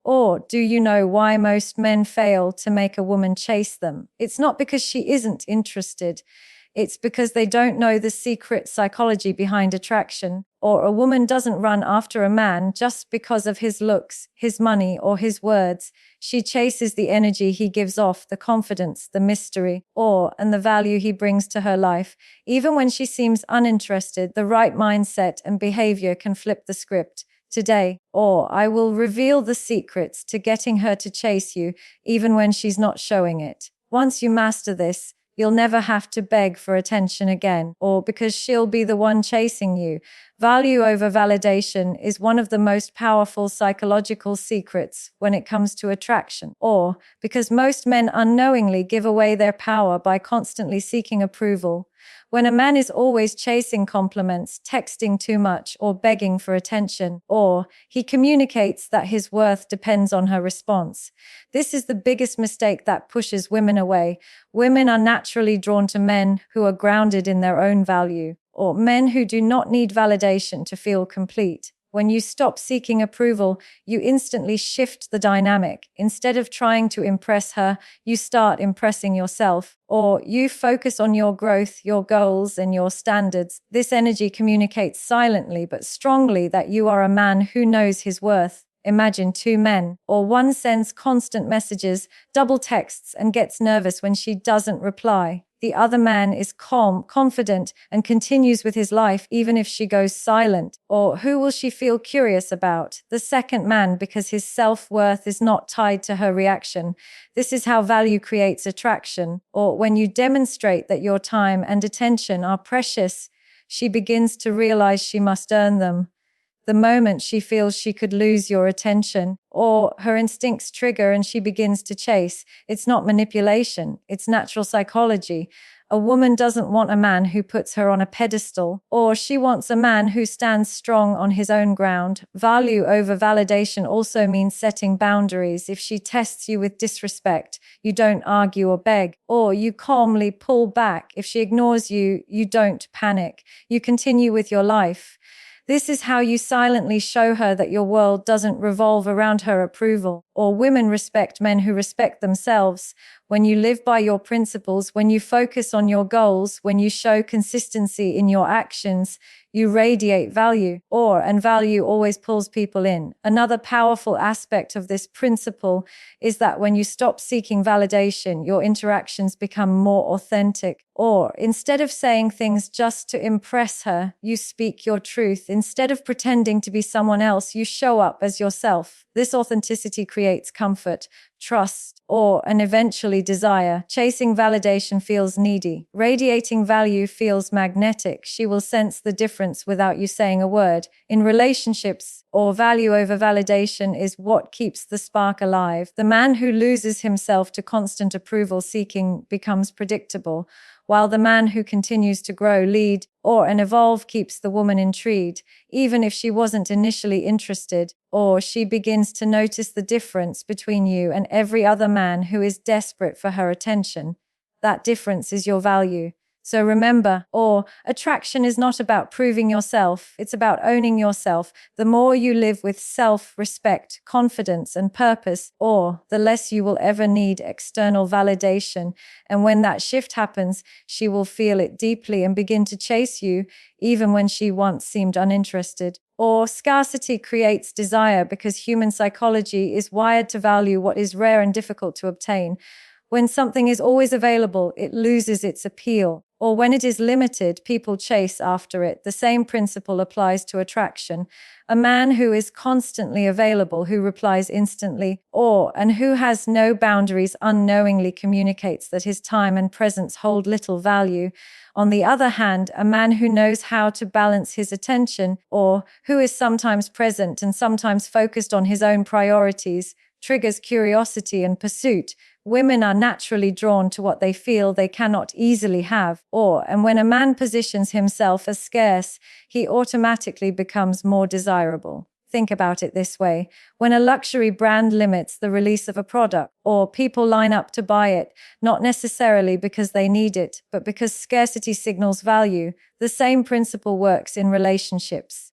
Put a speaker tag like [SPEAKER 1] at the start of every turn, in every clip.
[SPEAKER 1] Or do you know why most men fail to make a woman chase them? It's not because she isn't interested. It's because they don't know the secret psychology behind attraction. Or a woman doesn't run after a man just because of his looks, his money, or his words. She chases the energy he gives off, the confidence, the mystery, and the value he brings to her life. Even when she seems uninterested, the right mindset and behavior can flip the script. Today, I will reveal the secrets to getting her to chase you, even when she's not showing it. Once you master this, you'll never have to beg for attention again, or because she'll be the one chasing you. Value over validation is one of the most powerful psychological secrets when it comes to attraction, or because most men unknowingly give away their power by constantly seeking approval. When a man is always chasing compliments, texting too much, or begging for attention, he communicates that his worth depends on her response. This is the biggest mistake that pushes women away. Women are naturally drawn to men who are grounded in their own value, or men who do not need validation to feel complete. When you stop seeking approval, you instantly shift the dynamic. Instead of trying to impress her, you start impressing yourself, or you focus on your growth, your goals, and your standards. This energy communicates silently but strongly that you are a man who knows his worth. Imagine two men, or one sends constant messages, double texts, and gets nervous when she doesn't reply. The other man is calm, confident, and continues with his life even if she goes silent. Or who will she feel curious about? The second man, because his self-worth is not tied to her reaction. This is how value creates attraction. Or when you demonstrate that your time and attention are precious, she begins to realize she must earn them. The moment she feels she could lose your attention, or her instincts trigger and she begins to chase, it's not manipulation, it's natural psychology. A woman doesn't want a man who puts her on a pedestal, or she wants a man who stands strong on his own ground. Value over validation also means setting boundaries. If she tests you with disrespect, you don't argue or beg, or you calmly pull back. If she ignores you, you don't panic. You continue with your life. This is how you silently show her that your world doesn't revolve around her approval. Or women respect men who respect themselves. When you live by your principles, when you focus on your goals, when you show consistency in your actions, you radiate value. And value always pulls people in. Another powerful aspect of this principle is that when you stop seeking validation, your interactions become more authentic. Or instead of saying things just to impress her, you speak your truth. Instead of pretending to be someone else, you show up as yourself. This authenticity creates comfort, trust, and eventually desire. Chasing validation feels needy. Radiating value feels magnetic. She will sense the difference without you saying a word. In relationships, value over validation is what keeps the spark alive. The man who loses himself to constant approval seeking becomes predictable, while the man who continues to grow, lead, and evolve keeps the woman intrigued, even if she wasn't initially interested. Or she begins to notice the difference between you and every other man who is desperate for her attention. That difference is your value. So remember, attraction is not about proving yourself, it's about owning yourself. The more you live with self-respect, confidence, and purpose, the less you will ever need external validation. And when that shift happens, she will feel it deeply and begin to chase you, even when she once seemed uninterested. Scarcity creates desire because human psychology is wired to value what is rare and difficult to obtain. When something is always available, it loses its appeal. Or when it is limited, people chase after it. The same principle applies to attraction. A man who is constantly available, who replies instantly, and who has no boundaries unknowingly communicates that his time and presence hold little value. On the other hand, a man who knows how to balance his attention, who is sometimes present and sometimes focused on his own priorities, triggers curiosity and pursuit. Women are naturally drawn to what they feel they cannot easily have, and when a man positions himself as scarce, he automatically becomes more desirable. Think about it this way. When a luxury brand limits the release of a product, people line up to buy it, not necessarily because they need it, but because scarcity signals value. The same principle works in relationships.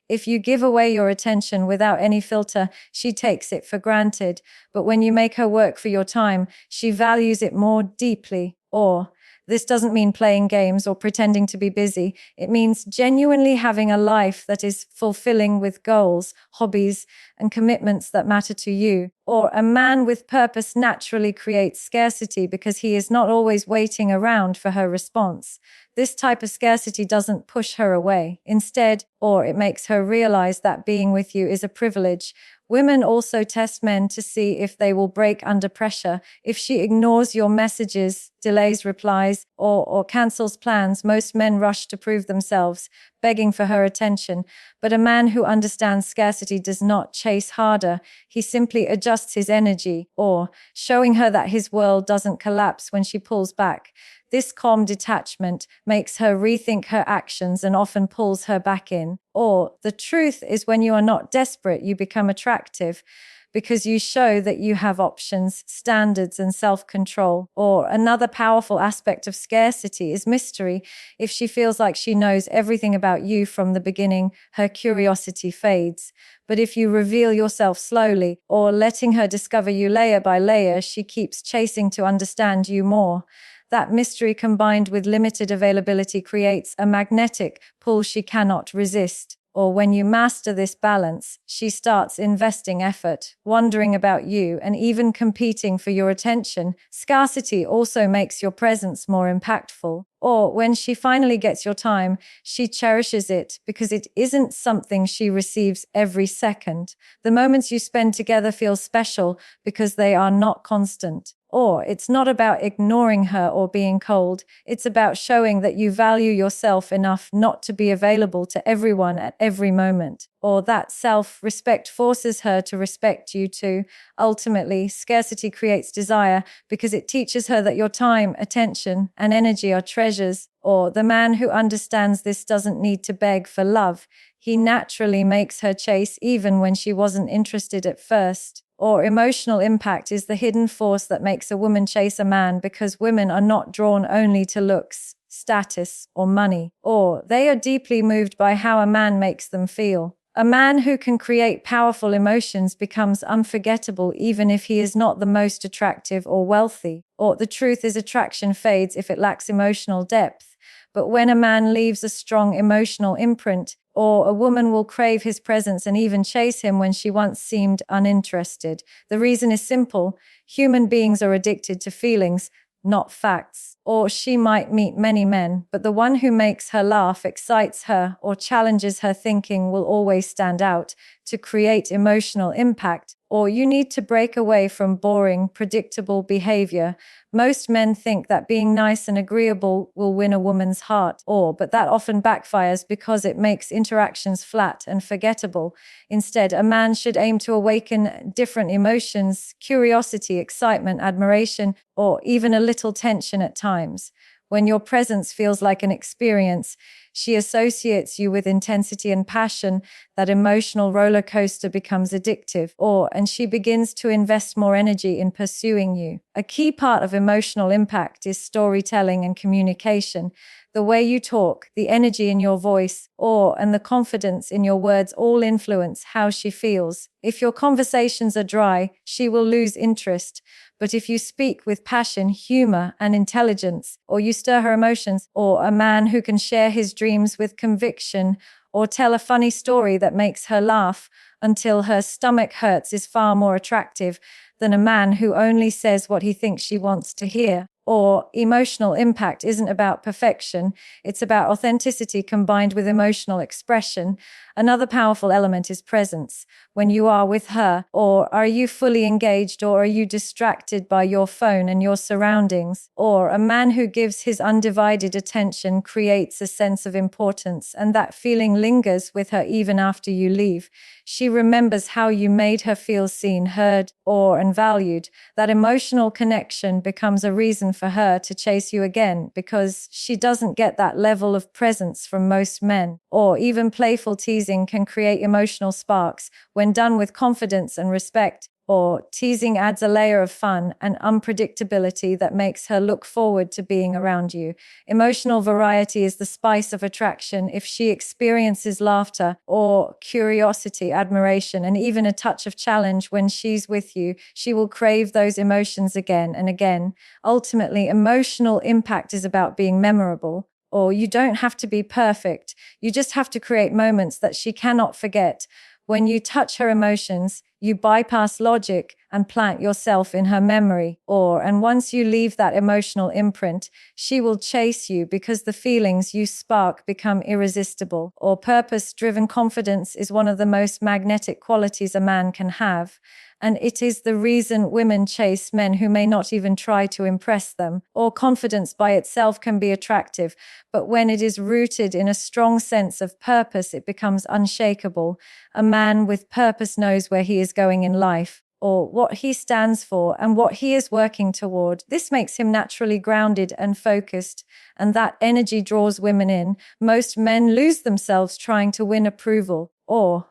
[SPEAKER 1] If you give away your attention without any filter, she takes it for granted. But when you make her work for your time, she values it more deeply. Or, this doesn't mean playing games or pretending to be busy. It means genuinely having a life that is fulfilling with goals, hobbies, and commitments that matter to you. Or a man with purpose naturally creates scarcity because he is not always waiting around for her response. This type of scarcity doesn't push her away. Instead, or it makes her realize that being with you is a privilege. Women also test men to see if they will break under pressure. If she ignores your messages, delays replies, or cancels plans, most men rush to prove themselves, begging for her attention. But a man who understands scarcity does not chase harder. He simply adjusts his energy, or showing her that his world doesn't collapse when she pulls back. This calm detachment makes her rethink her actions and often pulls her back in. Or the truth is, when you are not desperate, you become attractive because you show that you have options, standards, and self-control. Or another powerful aspect of scarcity is mystery. If she feels like she knows everything about you from the beginning, her curiosity fades. But if you reveal yourself slowly, or letting her discover you layer by layer, she keeps chasing to understand you more. That mystery combined with limited availability creates a magnetic pull she cannot resist. Or when you master this balance, she starts investing effort, wondering about you, and even competing for your attention. Scarcity also makes your presence more impactful. Or when she finally gets your time, she cherishes it because it isn't something she receives every second. The moments you spend together feel special because they are not constant. Or it's not about ignoring her or being cold. It's about showing that you value yourself enough not to be available to everyone at every moment. Or that self-respect forces her to respect you too. Ultimately, scarcity creates desire because it teaches her that your time, attention, and energy are treasures. Or the man who understands this doesn't need to beg for love. He naturally makes her chase even when she wasn't interested at first. Or emotional impact is the hidden force that makes a woman chase a man, because women are not drawn only to looks, status, or money. Or they are deeply moved by how a man makes them feel. A man who can create powerful emotions becomes unforgettable even if he is not the most attractive or wealthy. Or the truth is, attraction fades if it lacks emotional depth. But when a man leaves a strong emotional imprint, or a woman will crave his presence and even chase him when she once seemed uninterested. The reason is simple. Human beings are addicted to feelings, not facts. Or she might meet many men, but the one who makes her laugh, excites her, or challenges her thinking will always stand out. To create emotional impact, or you need to break away from boring, predictable behavior. Most men think that being nice and agreeable will win a woman's heart, but that often backfires because it makes interactions flat and forgettable. Instead, a man should aim to awaken different emotions, curiosity, excitement, admiration, or even a little tension at times. When your presence feels like an experience, she associates you with intensity and passion. That emotional roller coaster becomes addictive, and she begins to invest more energy in pursuing you. A key part of emotional impact is storytelling and communication. The way you talk, the energy in your voice, and the confidence in your words all influence how she feels. If your conversations are dry, she will lose interest. But if you speak with passion, humor, and intelligence, or you stir her emotions, or a man who can share his dreams with conviction, or tell a funny story that makes her laugh until her stomach hurts, is far more attractive than a man who only says what he thinks she wants to hear. Or emotional impact isn't about perfection, it's about authenticity combined with emotional expression. Another powerful element is presence. When you are with her, or are you fully engaged, or are you distracted by your phone and your surroundings? Or a man who gives his undivided attention creates a sense of importance, and that feeling lingers with her even after you leave. She remembers how you made her feel seen, heard, and valued. That emotional connection becomes a reason for her to chase you again, because she doesn't get that level of presence from most men. Or even playful teasing can create emotional sparks when done with confidence and respect. or teasing adds a layer of fun and unpredictability that makes her look forward to being around you. Emotional variety is the spice of attraction. If she experiences laughter or curiosity, admiration, and even a touch of challenge when she's with you, she will crave those emotions again and again. Ultimately, emotional impact is about being memorable. Or you don't have to be perfect. You just have to create moments that she cannot forget. When you touch her emotions, you bypass logic and plant yourself in her memory. And once you leave that emotional imprint, she will chase you because the feelings you spark become irresistible. Or purpose-driven confidence is one of the most magnetic qualities a man can have. And it is the reason women chase men who may not even try to impress them. Or confidence by itself can be attractive, but when it is rooted in a strong sense of purpose, it becomes unshakable. A man with purpose knows where he is going in life, or what he stands for and what he is working toward. This makes him naturally grounded and focused, and that energy draws women in. Most men lose themselves trying to win approval.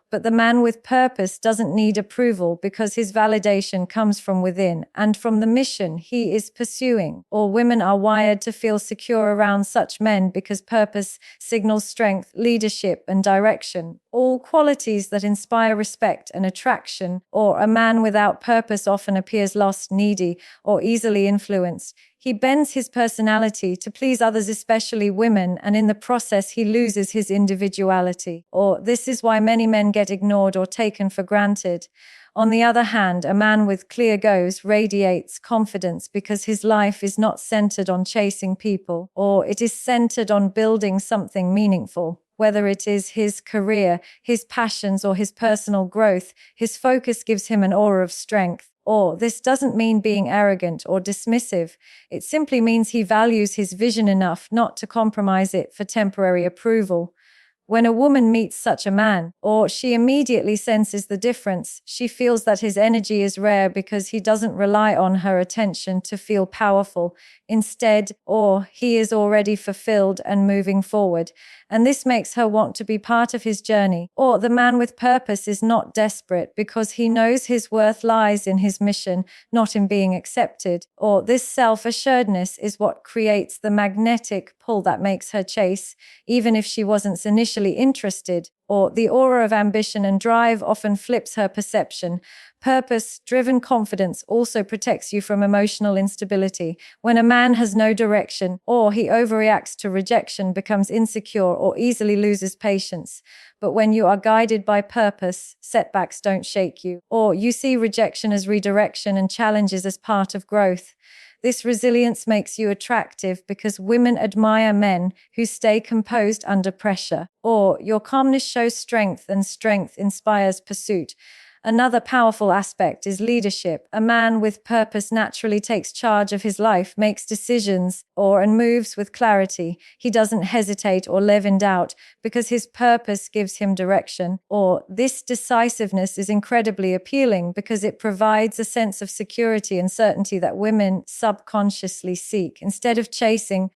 [SPEAKER 1] But the man with purpose doesn't need approval because his validation comes from within and from the mission he is pursuing. Women are wired to feel secure around such men because purpose signals strength, leadership, and direction, all qualities that inspire respect and attraction. A man without purpose often appears lost, needy, or easily influenced. He bends his personality to please others, especially women, and in the process he loses his individuality. This is why many men get ignored or taken for granted. On the other hand, a man with clear goals radiates confidence because his life is not centered on chasing people, or it is centered on building something meaningful. Whether it is his career, his passions, or his personal growth, his focus gives him an aura of strength. This doesn't mean being arrogant or dismissive. It simply means he values his vision enough not to compromise it for temporary approval. When a woman meets such a man, she immediately senses the difference. She feels that his energy is rare because he doesn't rely on her attention to feel powerful. Instead, he is already fulfilled and moving forward. And this makes her want to be part of his journey. The man with purpose is not desperate because he knows his worth lies in his mission, not in being accepted. This self-assuredness is what creates the magnetic pull that makes her chase, even if she wasn't initially interested. The aura of ambition and drive often flips her perception. Purpose-driven confidence also protects you from emotional instability. When a man has no direction, he overreacts to rejection, becomes insecure, or easily loses patience. But when you are guided by purpose, setbacks don't shake you. You see rejection as redirection and challenges as part of growth. This resilience makes you attractive because women admire men who stay composed under pressure. Your calmness shows strength, and strength inspires pursuit. Another powerful aspect is leadership. A man with purpose naturally takes charge of his life, makes decisions, and moves with clarity. He doesn't hesitate or live in doubt because his purpose gives him direction. This decisiveness is incredibly appealing because it provides a sense of security and certainty that women subconsciously seek. Instead of chasing,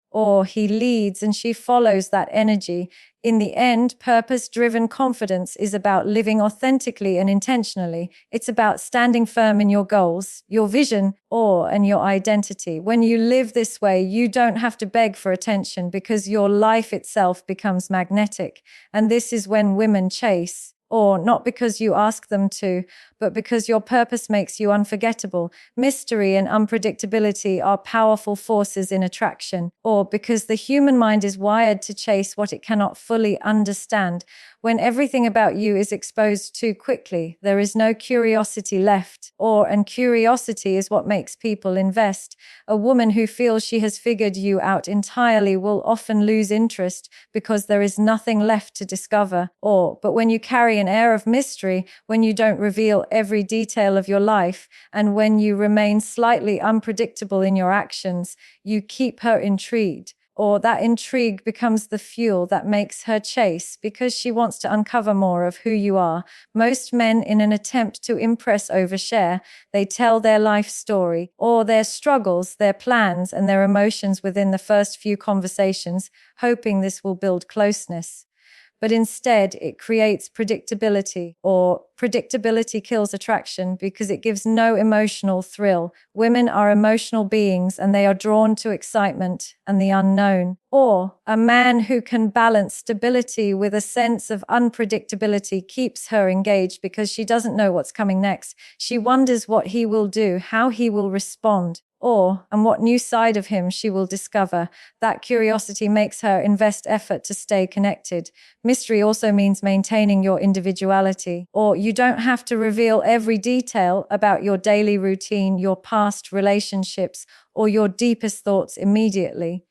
[SPEAKER 1] he leads and she follows that energy. In the end, purpose-driven confidence is about living authentically and intentionally. It's about standing firm in your goals, your vision, and your identity. When you live this way, you don't have to beg for attention because your life itself becomes magnetic. And this is when women chase. Not because you ask them to, but because your purpose makes you unforgettable. Mystery and unpredictability are powerful forces in attraction, because the human mind is wired to chase what it cannot fully understand. When everything about you is exposed too quickly, there is no curiosity left. And curiosity is what makes people invest. A woman who feels she has figured you out entirely will often lose interest because there is nothing left to discover. But when you carry an air of mystery, when you don't reveal every detail of your life, and when you remain slightly unpredictable in your actions, you keep her intrigued. That intrigue becomes the fuel that makes her chase because she wants to uncover more of who you are. Most men, in an attempt to impress, overshare. They tell their life story, their struggles, their plans, and their emotions within the first few conversations, hoping this will build closeness. but instead it creates predictability, or predictability kills attraction because it gives no emotional thrill. Women are emotional beings and they are drawn to excitement and the unknown. Or a man who can balance stability with a sense of unpredictability keeps her engaged because she doesn't know what's coming next. She wonders what he will do, how he will respond, and what new side of him she will discover. That curiosity makes her invest effort to stay connected. Mystery also means maintaining your individuality, or you don't have to reveal every detail about your daily routine, your past relationships, or your deepest thoughts immediately.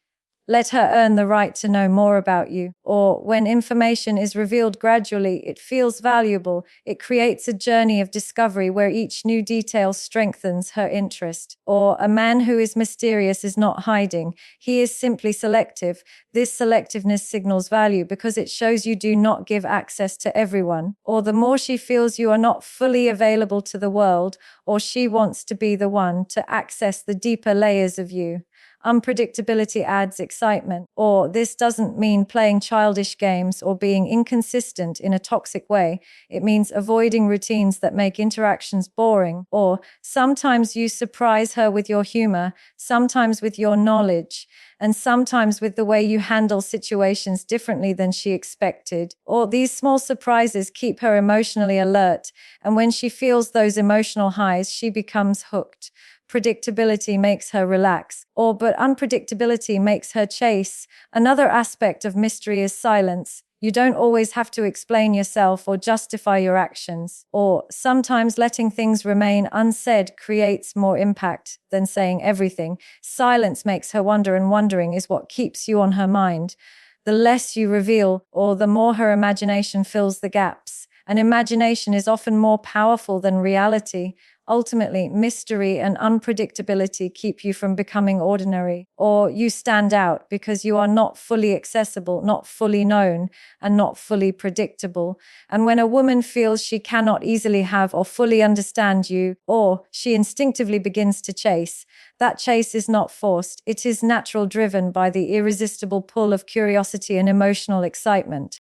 [SPEAKER 1] Let her earn the right to know more about you. Or when information is revealed gradually, it feels valuable. It creates a journey of discovery where each new detail strengthens her interest. Or a man who is mysterious is not hiding. He is simply selective. This selectiveness signals value because it shows you do not give access to everyone. Or the more she feels you are not fully available to the world, or she wants to be the one to access the deeper layers of you. Unpredictability adds excitement, or this doesn't mean playing childish games or being inconsistent in a toxic way. It means avoiding routines that make interactions boring, or sometimes you surprise her with your humor, sometimes with your knowledge, and sometimes with the way you handle situations differently than she expected. Or these small surprises keep her emotionally alert, and when she feels those emotional highs, she becomes hooked. Predictability makes her relax, but unpredictability makes her chase. Another aspect of mystery is silence. You don't always have to explain yourself or justify your actions, or sometimes letting things remain unsaid creates more impact than saying everything. Silence makes her wonder, and wondering is what keeps you on her mind. The less you reveal, or the more her imagination fills the gaps. And imagination is often more powerful than reality. Ultimately, mystery and unpredictability keep you from becoming ordinary, or you stand out because you are not fully accessible, not fully known, and not fully predictable. And when a woman feels she cannot easily have or fully understand you, or she instinctively begins to chase, that chase is not forced. It is natural, driven by the irresistible pull of curiosity and emotional excitement.